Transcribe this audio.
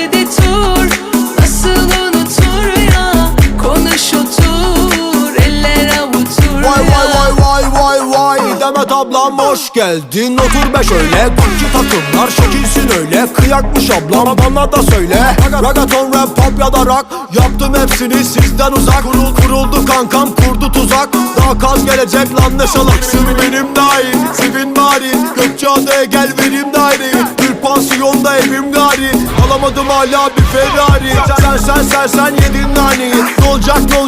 kredi tur. Nasıl unutur ya, konuş otur, eller avutur. Vay vay vay vay vay vay, Demet ablam hoş geldin. Otur be şöyle, Gucci takımlar şekilsin öyle. Kıyakmış ablam bana da söyle. Ragaton, rap, pop ya da rock, yaptım hepsini sizden uzak. Kuruldu kankam, kurdu tuzak. Daha kaz gelecek lan ne salaksın. Benim dahil, sevin bari. Gökçeada'ya gel vereyim daireyi. Bir pansiyonda evim gari. Alamadım hala bir Ferrari. Sen yedin naneyi. Ne olacak